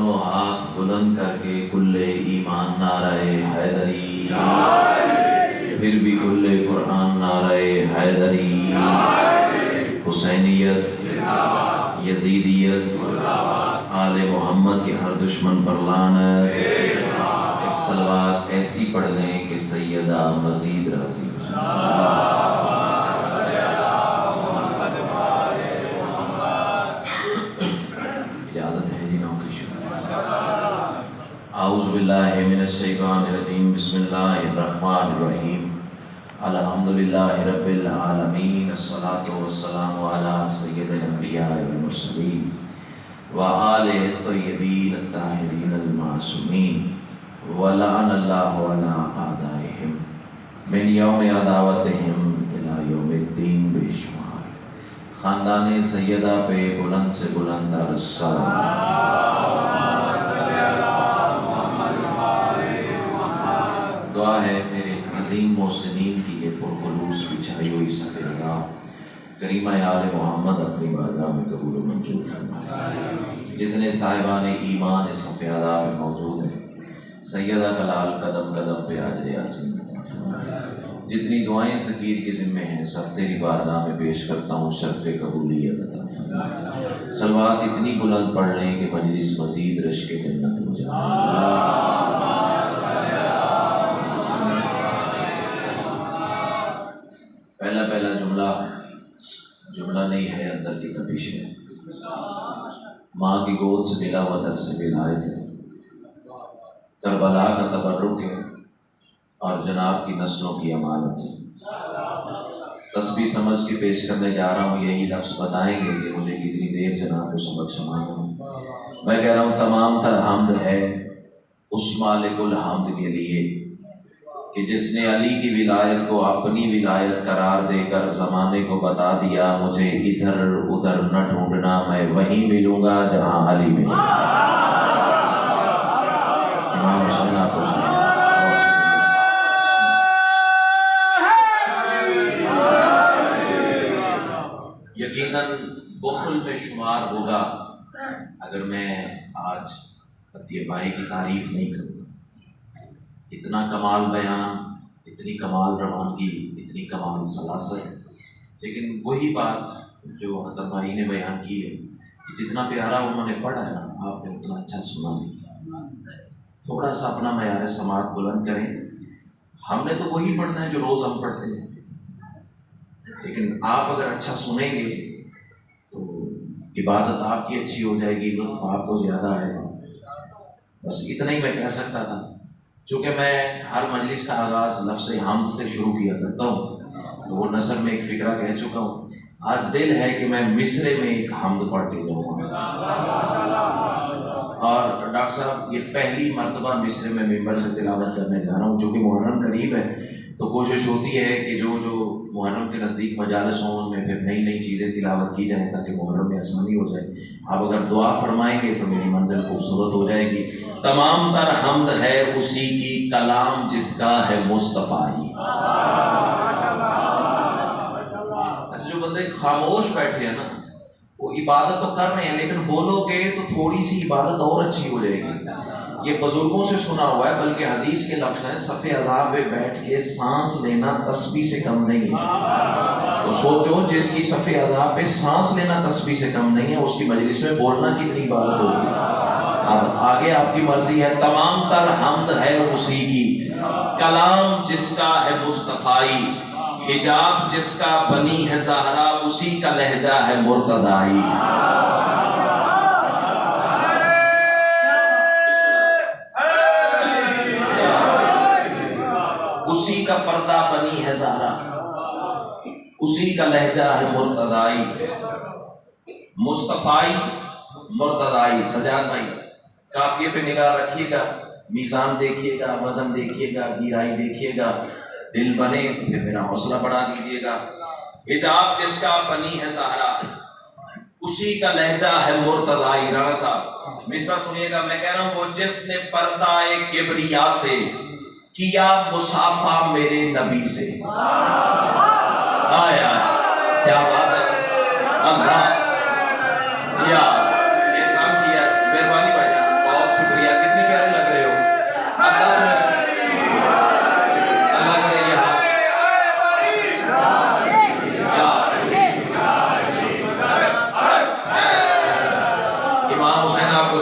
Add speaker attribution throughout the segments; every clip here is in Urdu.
Speaker 1: دونوں ہاتھ بلند کر کے کل ایمان نعرہ حیدری، پھر بھی کل قرآن نعرہ حیدری، حسینیت، یزیدیت، آل محمد کے ہر دشمن پر لعنت۔ ایک صلوات ایسی پڑھ لیں کہ سیدہ مزید راضی ہو جائے۔ اعوذ باللہ من الشیطان الرجیم، بسم اللہ الرحمن الرحیم، الحمدللہ رب العالمین، الصلاۃ والسلام علی سید الانبیاء والمرسلین وآلہ الطیبین الطاہرین المعصومین، ولعن اللہ علی اعدائہم من یوم عداوتہم الی یوم الدین بے شمار۔ خاندان سیدہ پہ بلند سے بلند السلام۔ دعا ہے میرے عظیم محسنین کی یہ پرخلوص بچھائی ہوئی سفیدہ کریمہ آل محمد اپنی بارگاہ میں قبول و منظور فرمائے۔ جتنے صاحبان ایمان اس سفیدہ میں موجود ہیں، سیدہ کا لال قدم قدم پہ اجر عظیم عطا فرمائے۔ جتنی دعائیں سکیر کے ذمے ہیں سب تیری بارگاہ میں پیش کرتا ہوں، شرف قبولیت عطا فرمائے۔ صلوات اتنی بلند پڑھ لیں کہ مجلس مزید رشک جنت ہو جائے۔ پہلا جملہ نہیں ہے، اندر کی تپش ہے۔ ماں کی گود سے ملا ہوا درس ولایت ہے، کربلا کا تبرک ہے اور جناب کی نسلوں کی امانت ہے۔ تسبیح سمجھ کے پیش کرنے جا رہا ہوں، یہی لفظ بتائیں گے کہ مجھے کتنی دیر جناب کو سبق سنانا ہوں۔ میں کہہ رہا ہوں تمام تر حمد ہے اس مالک الحمد کے لیے کہ جس نے علی کی ولایت کو اپنی ولایت قرار دے کر زمانے کو بتا دیا، مجھے ادھر ادھر نہ ڈھونڈنا، میں وہیں ملوں گا جہاں علی ملے۔ امام حسین آپ کو یقیناً بخل میں شمار ہوگا اگر میں آج عطیہ بھائی کی تعریف نہیں کروں۔ اتنا کمال بیان، اتنی کمال روانگی، اتنی کمال سلاست، لیکن وہی بات جو اختر بھائی نے بیان کی ہے کہ جتنا پیارا انہوں نے پڑھا ہے نا، آپ نے اتنا اچھا سنا نہیں۔ تھوڑا سا اپنا معیار سماعت بلند کریں۔ ہم نے تو وہی پڑھنا ہے جو روز ہم پڑھتے ہیں، لیکن آپ اگر اچھا سنیں گے تو عبادت آپ کی اچھی ہو جائے گی، لطف آپ کو زیادہ آئے گا۔ بس اتنا ہی میں کہہ سکتا تھا، چونکہ میں ہر مجلس کا آغاز لفظ حمد سے شروع کیا کرتا ہوں، تو وہ نثر میں ایک فقرہ کہہ چکا ہوں۔ آج دل ہے کہ میں مصرے میں ایک حمد پڑھ کے جاؤں گا، اور ڈاکٹر صاحب یہ پہلی مرتبہ مصرے میں ممبر سے تلاوت کرنے جا رہا ہوں۔ چونکہ محرم قریب ہے تو کوشش ہوتی ہے کہ جو محرم کے نزدیک مجالس ہوں ان میں پھر نئی نئی چیزیں تلاوت کی جائیں تاکہ محرم میں آسانی ہو جائے۔ آپ اگر دعا فرمائیں گے تو میری منزل خوبصورت ہو جائے گی۔ تمام تر حمد ہے اسی کی، کلام جس کا ہے مصطفی۔ اچھا، جو بندے خاموش بیٹھے ہیں نا، وہ عبادت تو کر رہے ہیں لیکن بولو گے تو تھوڑی سی عبادت اور اچھی ہو جائے گی۔ یہ بزرگوں سے سنا ہوا ہے، بلکہ حدیث کے لفظ ہیں صف عذاب پہ بیٹھ کے سانس لینا تسبیح سے کم نہیں ہے۔ تو سوچو جس کی صف عذاب پہ سانس لینا تسبیح سے کم نہیں ہے، اس کی مجلس میں بولنا کتنی عبادت ہوگی۔ اب آگے آپ کی مرضی ہے۔ تمام تر حمد ہے اسی کی، کلام جس کا ہے مصطفی، حجاب جس کا بنی ہے زہرا، اسی کا لہجہ ہے مرتضائی۔ اسی کا پردہ بنی ہے زہرا، اسی کا لہجہ ہے مرتضائی۔ مصطفی مرتضائی۔ سجاد بھائی قافیے پہ نگاہ رکھیے گا، میزان دیکھیے گا، وزن دیکھیے گا، گہرائی دیکھیے گا، دل بنے تو پھر میرا حوصلہ بڑھا دیجیے گا۔ حجاب جس کا بنی ہے زہرا، اسی کا لہجہ ہے مرتضائی۔ رانا صاحب مصرع سنیے گا، میں کہہ رہا ہوں وہ جس نے پردہ کبریا سے کیا مصافہ میرے نبی سے۔ آیا کیا بات ہے، اللہ یا احسان کیا، مہربانی بھائی جان،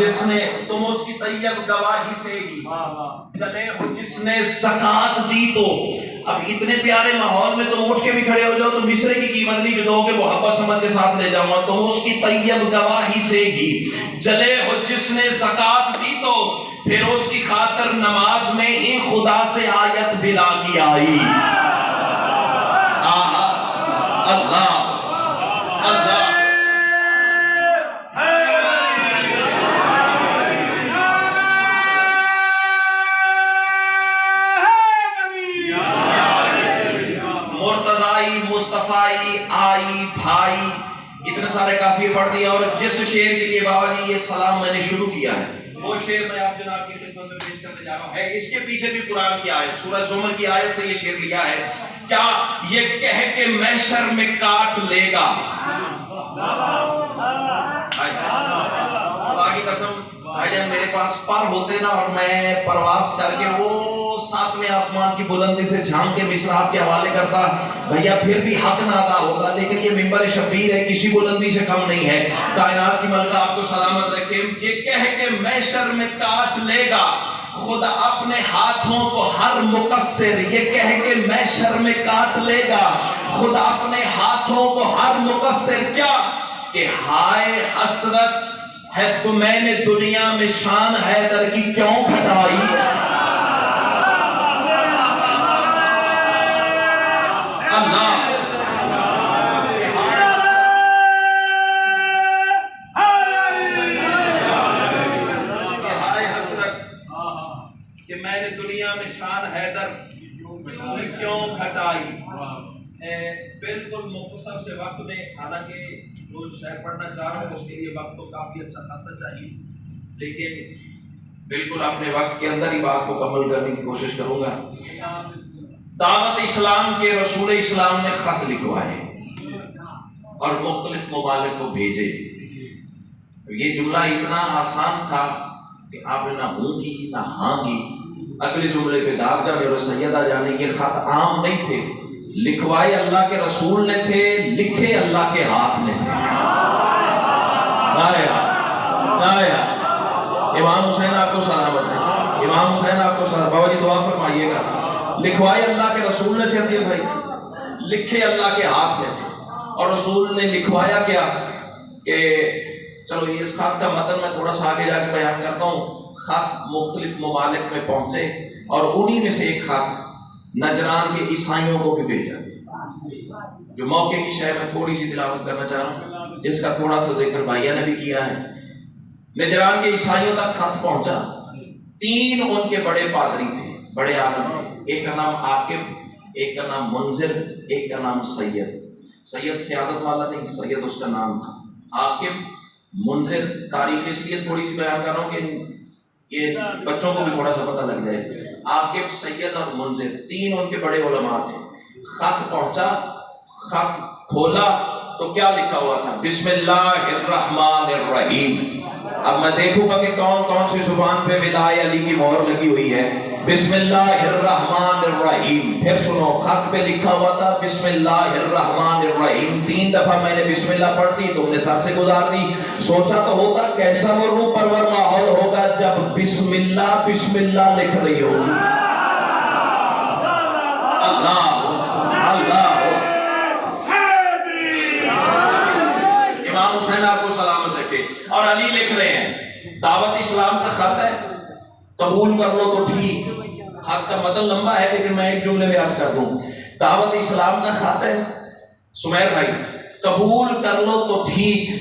Speaker 1: جس نے تم اس کی طیب گواہی سے ہی جلے ہو جس نے زکات دی تو اب اتنے پیارے ماحول میں تم اٹھ کے بھی کھڑے ہو جاؤ تو مصرے کی قیمت نہیں جو دو کہ محبت سمجھ کے ساتھ لے جاؤں گا تم اس کی طیب گواہی سے ہی جلے ہو جس نے زکات دی تو پھر اس کی خاطر نماز میں ہی خدا سے آیت بلا کی آئی اللہ اللہ مصطفی آئی بھائی اتنے سارے کافی پڑھ دیا اور جس شعر کے لیے بابا جی یہ سلام میں نے شروع کیا ہے وہ شعر میں آپ جناب کی خدمت میں پیش کرنے جا رہا ہوں ہے اس کے پیچھے بھی قرآن کی آیت سورہ زمر کی آیت سے یہ شعر لیا ہے کیا یہ کہہ کے محشر میں کاٹ لے گا خدا کی قسم بھائی جان میرے پاس پر ہوتے نا اور میں پرواز کر کے وہ ساتویں آسمان کی بلندی سے جھانک کے مصراب کے حوالے کرتا بھیا پھر بھی حق نہ ادا ہوتا لیکن یہ منبر شبیر ہے کسی بلندی سے کم نہیں ہے کائنات کی ملکہ آپ کو سلامت رکھے یہ کہہ کے محشر میں کاٹ لے گا خدا اپنے ہاتھوں کو ہر مقصر یہ کہہ کے محشر میں کاٹ لے گا خدا اپنے ہاتھوں کو ہر مقصر کیا کہ ہائے حسرت ہے تو میں نے دنیا میں شان حیدر کی کیوں گھٹائی اللہ ہائے حسرت کہ میں نے دنیا میں شان حیدر کیوں گھٹائی بالکل مختصر سے وقت میں حالانکہ جو شعر پڑھنا چاہ رہا ہوں اس کے لیے وقت تو کافی اچھا خاصا چاہیے لیکن بالکل اپنے وقت کے اندر ہی بات کو مکمل کرنے کی کوشش کروں گا دعوت اسلام کے رسول اسلام نے خط لکھوائے اور مختلف ممالک کو بھیجے یہ جملہ اتنا آسان تھا کہ آپ نے نہ ہوں کی نہ ہاں کی اگلے جملے پہ داغ جانے اور سیدہ جانے یہ خط عام نہیں تھے لکھوائے اللہ کے رسول نے تھے لکھے اللہ کے ہاتھ نے تھے امام حسین آپ کو سلامت ہے امام حسین آپ کو سلامت بابا جی دعا فرمائیے گا لکھوائے اللہ کے رسول نے تھے بھائی لکھے اللہ کے ہاتھ نے تھے اور رسول نے لکھوایا کیا کہ چلو اس خط کا متن میں تھوڑا سا آگے جا کے بیان کرتا ہوں خط مختلف ممالک میں پہنچے اور انہی میں سے ایک خط نجران کے عیسائیوں کو بھی بھیجا جو موقع کی شے میں تھوڑی سی تلاوت کرنا چاہ رہا ہوں جس کا تھوڑا سا ذکر بھائیہ نے بھی کیا ہے نجران کے عیسائیوں تک خط پہنچا 3 ان کے بڑے پادری تھے بڑے عالم تھے ایک کا نام عاقب ایک کا نام منذر ایک کا نام سید سیادت والا نہیں سید اس کا نام تھا عاقب منذر تاریخ اس لیے تھوڑی سی بیان کر رہا ہوں کہ یہ بچوں کو بھی تھوڑا سا پتہ لگ جائے عاقب سید اور منذر 3 ان کے بڑے علماء تھے خط پہنچا خط کھولا تو کیا لکھا ہوا تھا بسم اللہ الرحمن الرحیم اب میں دیکھوں گا کہ کون کون سی زبان پہ ولائے علی کی مہر لگی ہوئی ہے بسم اللہ الرحمن الرحیم پھر سنو خط پہ لکھا ہوا تھا بسم اللہ الرحمن الرحیم 3 دفعہ میں نے بسم اللہ پڑھ دی تم نے سر سے گزار دی سوچا تو ہوتا کیسا وہ روح پرور ماحول ہوگا جب بسم اللہ لکھ رہی ہوگی اللہ اللہ امام حسین آپ کو سلامت رکھے اور علی لکھ رہے ہیں دعوت اسلام کا خط ہے قبول کر لو تو ٹھیک خط کا مطلب لمبا ہے لیکن میں ایک جملے میں عرض کر دوں دعوت اسلام کا خط ہے سمیر بھائی قبول کر لو تو ٹھیک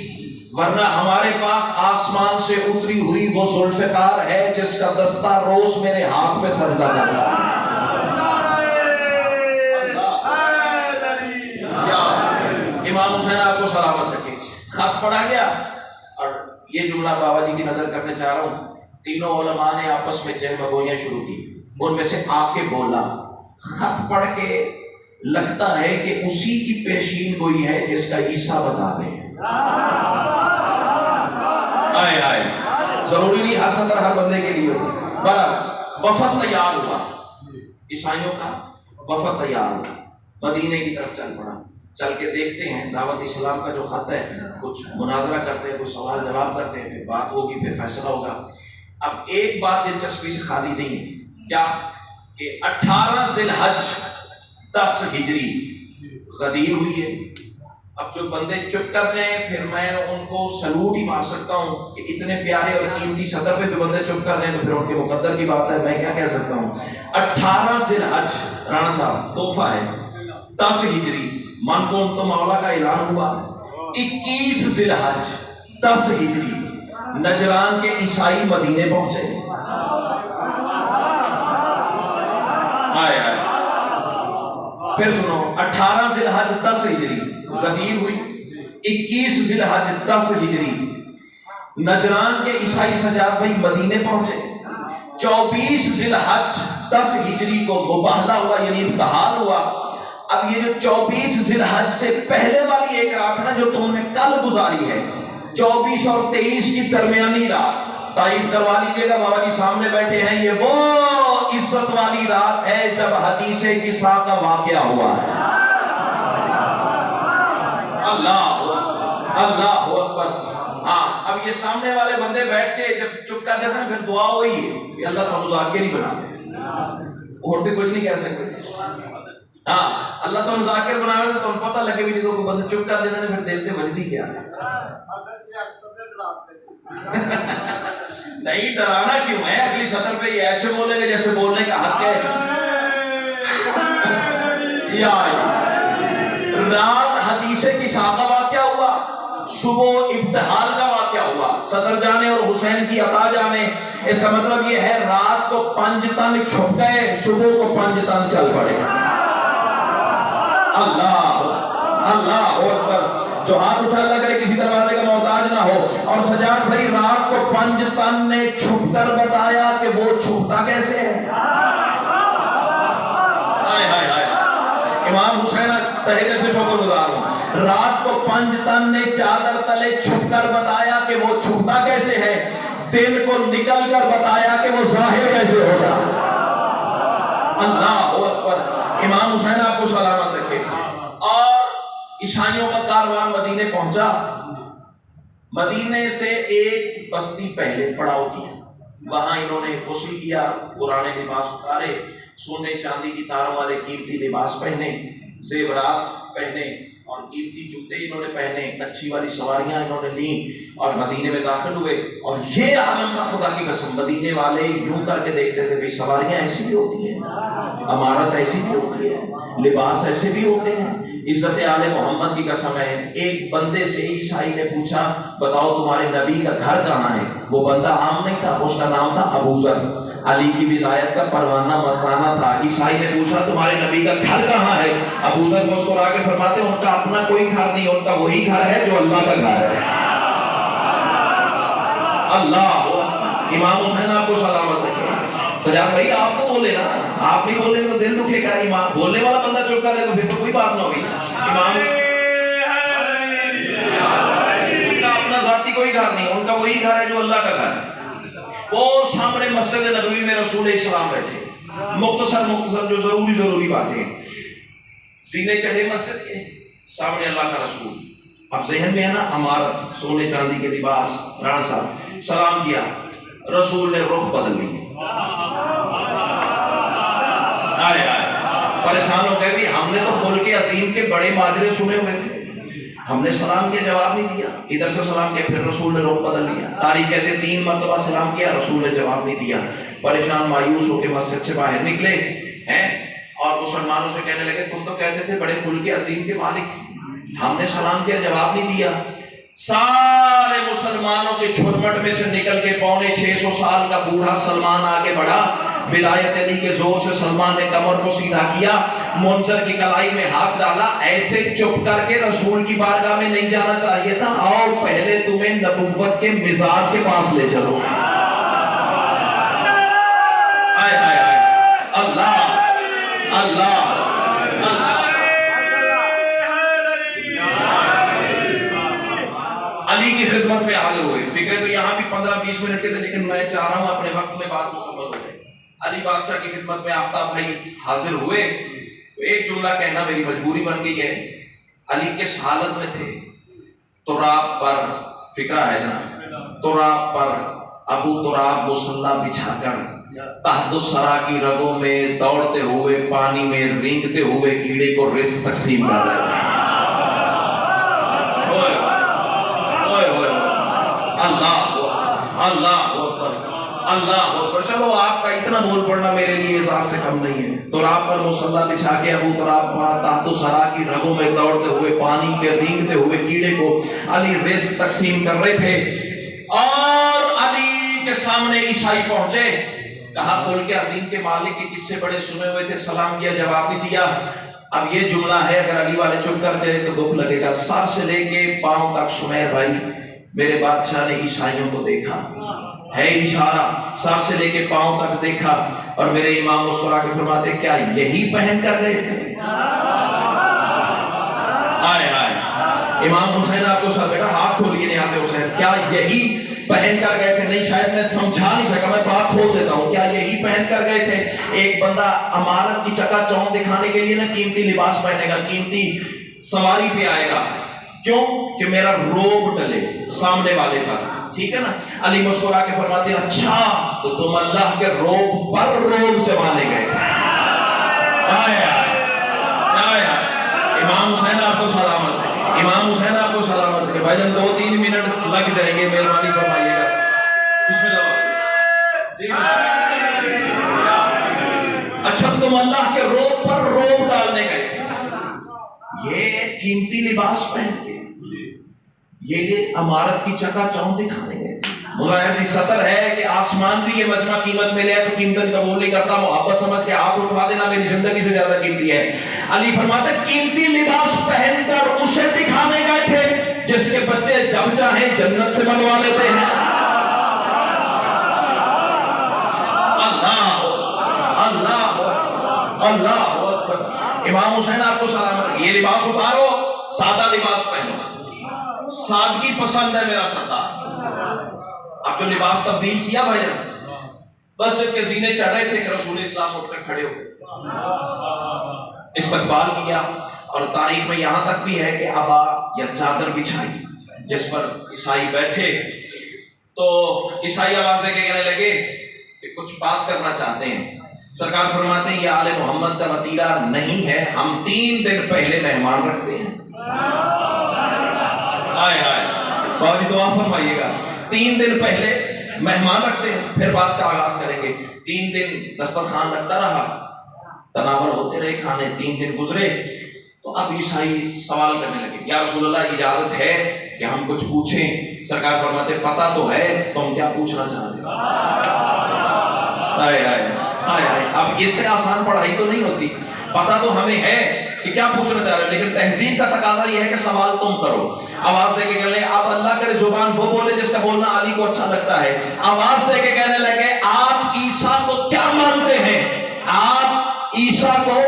Speaker 1: ورنہ ہمارے پاس آسمان سے اتری ہوئی وہ ذوالفقار ہے جس کا دستہ روز میرے ہاتھ میں سجدہ کر رہا ہے امام حسین آپ کو سلامت رکھے خط پڑھا گیا اور یہ جملہ بابا جی کی نظر کرنے چاہ رہا ہوں تینوں علماء نے آپس میں چہمہ گوئیاں شروع کی ان میں سے آ کے بولا خط پڑھ کے لگتا ہے کہ اسی کی پیشین گوئی ہے جس کا عیسیٰ بتا رہے ہیں آئے ضروری نہیں ہر صدر ہر بندے کے لیے وفد تیار ہوا عیسائیوں کا وفد تیار ہوا مدینے کی طرف چل پڑا چل کے دیکھتے ہیں دعوت اسلام کا جو خط ہے، کچھ مناظرہ کرتے ہیں، کچھ سوال جواب کرتے ہیں، پھر بات ہوگی، پھر فیصلہ ہوگا۔ اب ایک بات دلچسپی سے خالی نہیں ہے، کیا کہ 18 ذی الحج 10 ہجری غدیر ہوئی ہے۔ اب جو بندے چپ کر رہے ہیں پھر میں ان کو سلوٹ ہی مار سکتا ہوں کہ اتنے پیارے اور قیمتی صدر پہ جو بندے چپ کر رہے ہیں تو پھر ان کے مقدر کی بات ہے، میں کیا کہہ سکتا ہوں۔ 18 ذی الحج رانا صاحب تحفہ ہے، 10 ہجری من کو تو مولا کا اعلان ہوا۔ 21 ذی الحج 10 ہجری نجران کے عیسائی مدینے پہنچے۔ پھر سنو، 18 ذی الحج 10 ہجری غدیر ہوئی، 21 ذی الحج 10 ہجری نجران کے عیسائی سجاد بھائی مدینے پہنچے۔ 24 ذی الحج 10 ہجری کو مباہلہ ہوا، یعنی ابتحال ہوا۔ اب یہ جو 24 ذی الحج سے پہلے والی ایک رات نا جو تم نے کل گزاری ہے، 24 اور 23 کی درمیانی رات، تائید کروا لیجیے گا، بابا جی سامنے بیٹھے ہیں، یہ وہ عزت والی رات ہے جب حدیث کسا کا واقعہ ہوا ہے۔ اللہ اکبر۔ ہاں اب یہ سامنے والے بندے بیٹھ کے جب چپ کر دیتے ہیں پھر دعا وہی ہے کہ اللہ تعالیٰ ذاکر ہی بنا دے، اور تو کچھ نہیں کہہ سکتے۔ ہاں اللہ تو ذاکر بناوے تو تمہیں پتہ لگے بھی جب بندے چپ کر دیتے ہیں پھر دل تے وجدی کیا ہے۔ نہیں ڈرانا کیوں ہے، اگلی سطر پہ یہ ایسے بولیں گے جیسے بولنے کا حق ہے۔ یا رات حدیث کسا کا واقعہ ہوا، صبح ابتحال کا واقعہ ہوا، صدر جانے اور حسین کی عطا جانے۔ اس کا مطلب یہ ہے رات کو 5 تن چھپ گئے، صبح کو 5 تن چل پڑے۔ اللہ اکبر۔ جو ہاتھ اٹھا اللہ کرے کسی دروازے کا محتاج نہ ہو۔ اور سجاد بھائی رات کو 5 تن نے چھپ کر بتایا کہ وہ چھپتا کیسے ہے۔ امام حسین تہہ دل سے شکر گزار ہوں، رات کو 5 تن نے چادر تلے چھپ کر بتایا کہ وہ چھپتا کیسے ہے، دن کو نکل کر بتایا کہ وہ ظاہر کیسے ہوگا۔ اللہ اکبر۔ امام حسین آپ کو سلامت رکھے۔ اور عیسائیوں کا کاروان مدینے پہنچا۔ مدینے سے ایک بستی پہلے پڑاؤ کیا، وہاں انہوں نے غسل کیا، پرانے لباس اتارے، سونے چاندی کی تاروں والے قیمتی لباس پہنے، زیورات پہنے اور قیمتی جوتے انہوں نے پہنے، اچھی والی سواریاں انہوں نے لیں اور مدینے میں داخل ہوئے۔ اور یہ عالم کا خدا کی قسم مدینے والے یوں کر کے دیکھتے تھے بھئی سواریاں ایسی بھی ہوتی ہیں، عمارت ایسی بھی ہوتی ہے، لباس ایسے بھی ہوتے ہیں، عزت آل محمد کی قسم ہے۔ ایک بندے سے عیسائی نے پوچھا بتاؤ تمہارے نبی کا گھر کہاں ہے؟ وہ بندہ عام نہیں تھا، اس کا نام تھا ابو ذر، علی کی ولایت کا پروانہ مستانہ تھا۔ عیسائی نے پوچھا تمہارے نبی کا گھر کہاں ہے؟ ابو ذر مسکرا کے فرماتے ان کا اپنا کوئی گھر نہیں، ان کا وہی گھر ہے جو اللہ کا گھر ہے۔ اللہ امام حسین آپ کو سلامت رکھے۔ سجاد بھائی آپ تو بولے نا، آپ نہیں بولیں گے تو دل دکھے گا۔ امام بولنے والا بندہ چپ کر دے تو پھر تو کوئی بات نہ ہوئی۔ امام ان کا اپنا ذاتی کوئی گھر نہیں، ان کا وہی گھر ہے جو اللہ کا گھر ہے۔ وہ سامنے مسجد نبوی میں رسول اسلام بیٹھے، مختصر جو ضروری باتیں، سینے چڑھے مسجد کے سامنے اللہ کا رسول۔ اب ذہن میں ہے نا عمارت، سونے چاندی کے لباس، رانا صاحب سلام کیا، رسول نے رخ بدل لی، پریشان ہو گئے بھی ہم نے تو خلق عظیم کے بڑے ماجرے سنے ہوئے تھے، ہم نے سلام کیا جواب نہیں دیا، ادھر سے سلام کیا پھر رسول نے رخ بدل لیا۔ تاریخ کہتے 3 مرتبہ سلام کیا، رسول نے جواب نہیں دیا۔ پریشان مایوس ہو کے مسجد سے باہر نکلے ہیں اور مسلمانوں سے کہنے لگے تم تو کہتے تھے بڑے خلق عظیم کے مالک، ہم نے سلام کیا جواب نہیں دیا۔ سارے مسلمانوں کے جھرمٹ میں سے نکل کے 650 سال کا بوڑھا سلمان آگے بڑھا، ولایت علی کے زور سے سلمان نے کمر کو سیدھا کیا، منظر کی کلائی میں ہاتھ ڈالا، ایسے چپ کر کے رسول کی بارگاہ میں نہیں جانا چاہیے تھا، آؤ پہلے تمہیں نبوت کے مزاج کے پاس لے چلو۔ آئے آئے آئے اللہ اللہ علی کی خدمت میں حاضر ہوئے۔ فکرے تو یہاں بھی 15-20 منٹ کے تھے لیکن میں چاہ رہا ہوں اپنے وقت میں بات مکمل ہو جائے۔ علی بادشاہ کی خدمت میں آفتاب بھائی حاضر ہوئے تو ایک جملہ کہنا میری مجبوری بن گئی ہے۔ علی کس حالت میں تھے؟ تراب پر، فکرہ ہے نا، تراب پر ابو تراب مصلی بچھا کر تحت الثری کی رگوں میں دوڑتے ہوئے پانی میں رینگتے ہوئے کیڑے کو رزق تقسیم کر رہے تھے۔ اللہ اللہ اللہ اکبر۔ چلو آپ کا اتنا بول پڑنا میرے لیے ذات سے کم نہیں ہے۔ تراب پر مصلی بچھا کے ابو تراب تحت الثری کی رگوں میں دوڑتے ہوئے پانی کے رینگتے ہوئے کیڑے کو علی رزق تقسیم کر رہے تھے، اور علی کے سامنے عیسائی پہنچے، کہا خلق عظیم کے مالک کے قصے بڑے سنے ہوئے تھے، سلام کیا، جواب نہیں دیا۔ اب یہ جملہ ہے، اگر علی والے چپ کر دے تو دکھ لگے گا، سر سے لے کے پاؤں تک سمیر بھائی میرے بادشاہ نے عیسائیوں کو دیکھا، ہے اشارہ، سر سے لے کے پاؤں تک دیکھا، اور میرے امام مسکرا کے فرماتے کیا یہی پہن کر گئے تھے؟ آئے آئے امام حسین آپ کو سر بیٹا ہاتھ کھولیے نیاز حسین، کیا یہی پہن کر گئے تھے؟ نہیں، شاید میں سمجھا نہیں سکا، میں بات کھول دیتا ہوں، کیا یہی پہن کر گئے تھے؟ ایک بندہ امارت کی چکا چوند دکھانے کے لیے نا قیمتی لباس پہنے گا، قیمتی سواری پہ آئے گا، کیوں کہ میرا روب ڈلے سامنے والے پر، ٹھیک ہے نا؟ علی مسکرا کے فرماتے ہیں اچھا تو تم اللہ کے روب پر روب جمانے گئے تھے۔ آئے آئے آئے آئے امام حسین آپ کو سلامت ہے، امام حسین آپ کو سلامت ہے۔ بھائی جان 2-3 منٹ لگ جائیں گے، مہربانی فرمائیے گا۔ بسم اللہ جی۔ اچھا تم اللہ کے روب پر روب ڈالنے گئے تھے، یہ قیمتی لباس پہن کے، یہ عمارت کی چکا چوند دکھانے گئے تھے۔ مظاہر کی سطر ہے کہ آسمان بھی یہ مجمع قیمت میں لے تو قیمت قبول نہیں کرتا، محبت سمجھ کے ہاتھ اٹھا دینا میری زندگی سے زیادہ قیمتی ہے۔ علی فرماتے قیمتی لباس پہن کر اسے دکھانے گئے تھے جس کے بچے جب چاہیں جنت سے بنوا لیتے ہیں۔ اللہ اللہ اللہ اکبر۔ امام حسین آپ کو سلامت ہے، یہ لباس اتارو، سادہ لباس پہنو، سادگی پسند ہے میرا سردار۔ اب جو لباس تبدیل کیا بھائی جان، بس جب کے زینے چڑھ رہے تھے کہ رسول اسلام اٹھ کر کھڑے ہو استقبال کیا، اور تاریخ میں یہاں تک بھی ہے کہ عبا یا چادر بچھائی جس پر عیسائی بیٹھے، تو عیسائی آواز دے کے کہنے لگے کہ کچھ بات کرنا چاہتے ہیں۔ سرکار فرماتے ہیں یہ آل محمد کا وطیرہ نہیں ہے، ہم 3 دن پہلے مہمان رکھتے ہیں۔ آئے آئے بابا جی دعا فرمائیے گا، 3 دن پہلے مہمان رکھتے ہیں، پھر بات کا آغاز کریں گے۔ 3 دن دسترخوان لگتا رہا، تناول ہوتے رہے کھانے، 3 دن گزرے، تو اب عیسائی سوال کرنے لگے، یا رسول اللہ اجازت ہے کہ ہم کچھ پوچھیں؟ سرکار فرماتے پتہ تو ہے تم کیا پوچھنا چاہتے ہو؟ آئے آئے آئے آئے اب اس سے آسان پڑھائی تو نہیں ہوتی، پتہ تو ہمیں ہے کہ کیا پوچھنا چاہ رہے ہیں، لیکن تہذیب کا تقاضا یہ ہے کہ سوال تم کرو۔ آواز دے کے کہنے لگے اب اللہ کرے زبان وہ بولے جس کا بولنا علی کو اچھا لگتا ہے۔ آواز دے کے کہنے لگے آپ عیسیٰ کو کیا مانتے ہیں؟ آپ عیسیٰ کو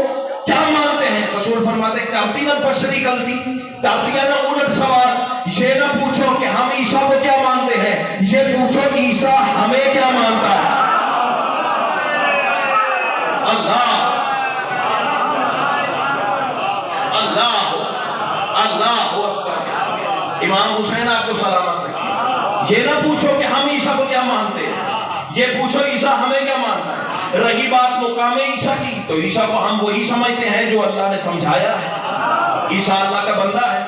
Speaker 1: کیا مانتے ہیں؟ رسول فرماتے کرتی نہ بشری غلطی، کرتی نہ الٹ سوال، یہ نہ پوچھو کہ ہم عیسیٰ کو کیا مانتے ہیں، یہ پوچھو عیسیٰ ہمیں کیا مانتا ہے۔ اللہ اللہ اللہ اکبر۔ امام حسین آپ کو سلامت رکھے، یہ نہ پوچھو کہ ہم عیسیٰ کو کیا مانتے ہیں، یہ پوچھو عیسیٰ ہمیں کیا مانتا ہے۔ رہی بات مقام عیسیٰ کی، تو عیسیٰ کو ہم وہی سمجھتے ہیں جو اللہ نے سمجھایا ہے، عیسیٰ اللہ کا بندہ ہے۔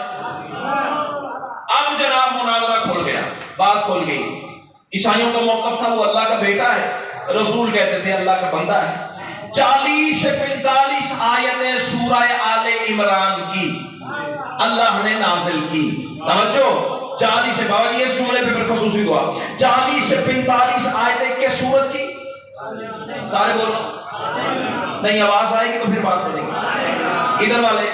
Speaker 1: اب جناب مناظرہ کھل گیا، بات کھل گئی۔ عیسائیوں کا موقف تھا وہ اللہ کا بیٹا ہے، رسول کہتے تھے اللہ کا بندہ ہے۔ 40 سے 45 آیتیں سورہ آل عمران کی اللہ نے نازل کی، توجہ 40 سے، بابا جی اس جملے پہ پھر خصوصی دعا، 40 سے 45 آیتیں کس سورت کی؟ سارے بولو، نہیں آواز آئے گی تو پھر بات کریں گے۔ ادھر والے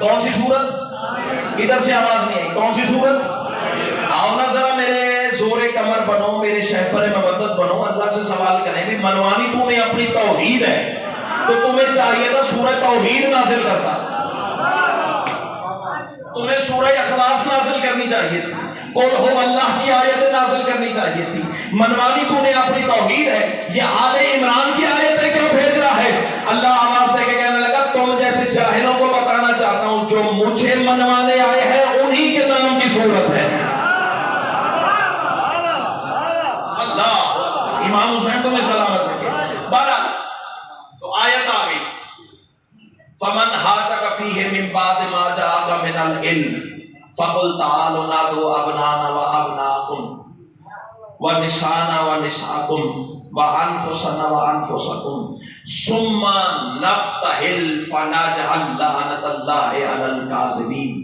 Speaker 1: کون سی سورت؟ ادھر سے آواز نہیں آئی، کون سی سورت؟ آؤ نا ذرا میرے زور کمر بنو، میرے شہپر مودت بنو، اللہ سے سوال کریں بھی منوانی تمہیں اپنی توحید ہے تو تمہیں چاہیے تھا سورہ توحید نازل کرتا، تمہیں سورہ اخلاص نازل کرنی چاہیے تھی، قل ہو اللہ کی آیتیں نازل کرنی چاہیے تھی، منوانی تمہیں اپنی توحید ہے، یہ آل عمران کی آیتیں کیوں بھیج رہا ہے؟ اللہ آواز دے کے کہنے لگا تم جیسے جاہلوں کو بتانا چاہتا ہوں جو مجھے امام حسین تمہیں سلامت رکھے. بہرحال تو آیت آ گئی فمن حاجک فیہ من بعد ما جاءک من العلم فقل تعالوا ندعو ابنانا وابناکم ونساءنا ونساءکم وانفسنا وانفسکم ثم نبتہل فنجعل لعنۃ اللہ علی الکاذبین.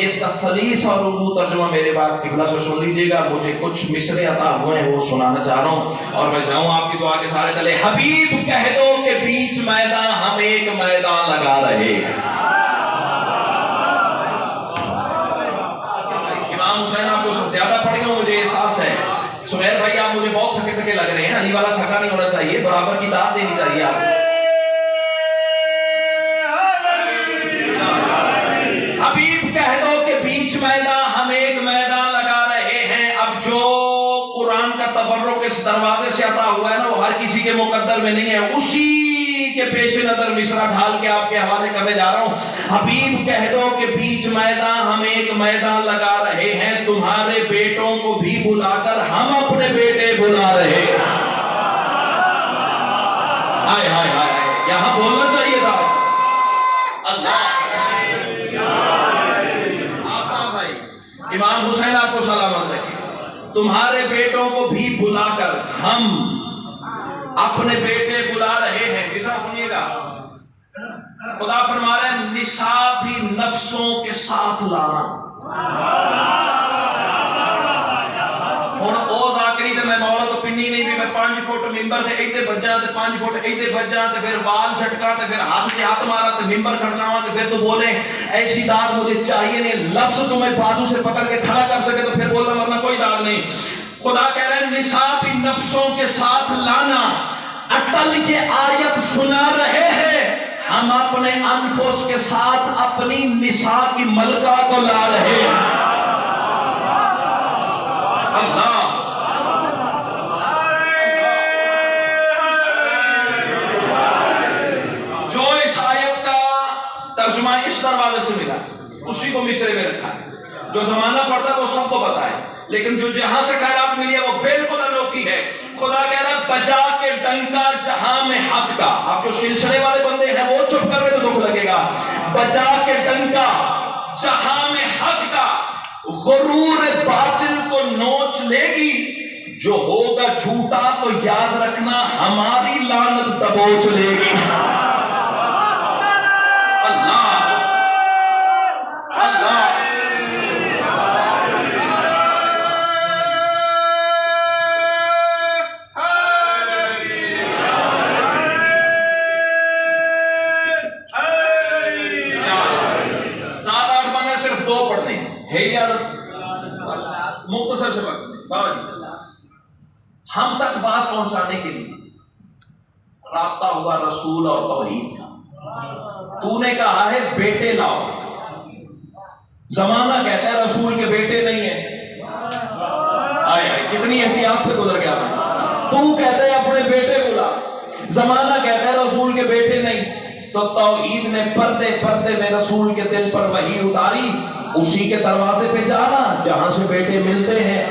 Speaker 1: اس کا سلیس اور اردو ترجمہ میرے بعد قبلہ سے سن لیجیے گا. مجھے کچھ مصرے عطا ہوئے ہیں وہ سنانا چاہ رہا ہوں اور میں جاؤں آپ کی دعا کے سارے تلے. حبیب کہہ دو کہ بیچ میدان ہم ایک میدان لگا رہے ہیں. امام حسین آپ کو سب زیادہ پڑھ گا مجھے احساس ہے. سمیر بھائی آپ مجھے بہت تھکے تھکے لگ رہے ہیں. علی والا تھکا نہیں ہونا چاہیے, برابر کی داد دینی چاہیے آپ کو. حبیب کہہ دو کہ بیچ میدان ہم ایک میدان لگا رہے ہیں. اب جو قرآن کا تبرک اس دروازے سے عطا ہوا ہے نا وہ ہر کسی کے مقدر میں نہیں ہے. اسی کے پیش نظر مصرع ڈھال کے آپ کے حوالے کرنے جا رہا ہوں. حبیب کہہ دو کہ بیچ میدان ہم ایک میدان لگا رہے ہیں. تمہارے بیٹوں کو بھی بلا کر ہم اپنے بیٹے بلا رہے ہیں. ہائے ہائے ہائے, یہاں بولنا چاہیے تھا. اللہ امام حسین آپ کو سلامت رکھے. تمہارے بیٹوں کو بھی بلا کر ہم اپنے بیٹے بلا رہے ہیں. کس طرح سنیے گا, خدا فرما رہے ہیں نساء بھی نفسوں کے ساتھ لانا. ہن او ذاکری تے میں مولا تو پنی نہیں بھی میں 5 فٹ ممبر تے ایتے بجا تے 5 فٹ ایتے بجا تے پھر وال چھٹکا تے پھر ہاتھ سے ہاتھ مارا تے ممبر کھڑکاواں تے پھر تو بولے ایسی داد مجھے چاہیے نہیں. لفظ تمہیں بازو سے پکڑ کے کھڑا کر سکے تو پھر بولنا, ورنہ کوئی داد نہیں. خدا کہہ رہے ہیں نساء بھی نفسوں کے ساتھ لانا. اٹل یہ آیت سنا رہے ہیں, ہم اپنے انفس کے ساتھ اپنی نساء کی ملکہ کو لا رہے ہیں. اللہ جو اس آیت کا ترجمہ اس دروازے سے ملا اسی کو مصرے میں رکھا ہے. جو زمانہ پڑتا ہے وہ سب کو پتا ہے, لیکن جو جہاں سے خیرات ملی ہے وہ بالکل انوکھی ہے. خدا کہہ رہا ہے بجا کے ڈنکا جہاں میں حق کا. آپ جو سلسلے والے بندے ہیں وہ چپ کر رہے تو دکھ لگے گا. بجا کے ڈنکا جہاں میں حق کا, غرور باطل کو نوچ لے گی. جو ہوگا جھوٹا تو یاد رکھنا ہماری لعنت دبوچ لے گی. اللہ اللہ مختصر سے ہم تک بات پہنچانے کے لیے رابطہ ہوا رسول اور توحید کا. تو نے کہا ہے بیٹے لاؤ, زمانہ کہتا ہے رسول کے بیٹے نہیں ہیں. آئے آئے کتنی احتیاط سے گزر گیا. تو کہتا ہے اپنے بیٹے بلا, زمانہ کہتا ہے رسول کے بیٹے نہیں. تو توحید نے پردے پردے میں رسول کے دل پر وحی اتاری. اسی کے دروازے پہ جانا جہاں سے بیٹے ملتے ہیں.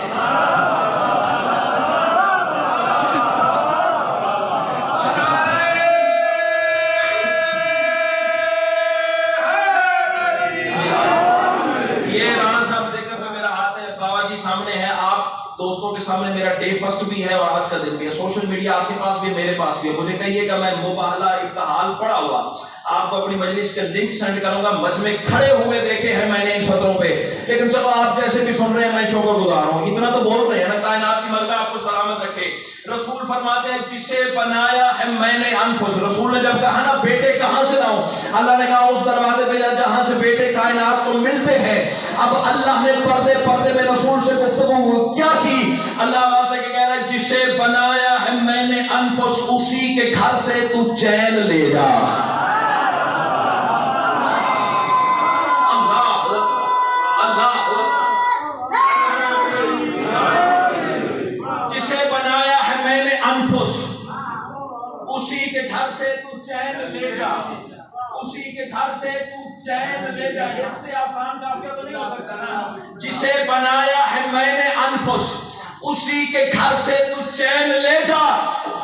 Speaker 1: یہ رانا صاحب ذکر پہ میرا ہاتھ ہے, بابا جی سامنے ہے, آپ دوستوں کے سامنے میرا ڈے فرسٹ بھی ہے اور آج کا دن بھی ہے. سوشل میڈیا آپ کے پاس بھی ہے, میرے پاس بھی ہے. مجھے کہیے گا میں مباہلہ ابتحال پڑا ہوا آپ کو اپنی مجلس کے لنک سینڈ کروں گا. مجمع کھڑے ہوئے دیکھے ہیں میں نے ان صدروں پہ, لیکن چلو آپ جیسے بھی سن رہے ہیں میں شکر گزار ہوں. اتنا تو بول رہے ہیں نا, کائنات کی ملکہ آپ کو سلامت رکھے. رسول فرماتے ہیں جسے بنایا ہے میں نے انفس. رسول نے جب کہا نا بیٹے کہاں سے لاؤں, اللہ نے کہا اس دروازے پہ جا جہاں سے بیٹے کائنات کو ملتے ہیں. اب اللہ نے پردے پردے میں رسول سے گفتگو کیا کی. اللہ واسطے کہہ رہا ہے جسے بنایا ہے میں نے انفس, اسی کے گھر سے تو چین لے جا. جسے بنایا ہے میں نے انفس, اسی کے گھر سے تو چین لے جا. اسی کے گھر سے تو چین لے جا. اس سے آسان کافیہ تو نہیں ہو سکتا نا. جسے بنایا ہے میں نے انفس, اسی کے گھر سے تو چین لے جا.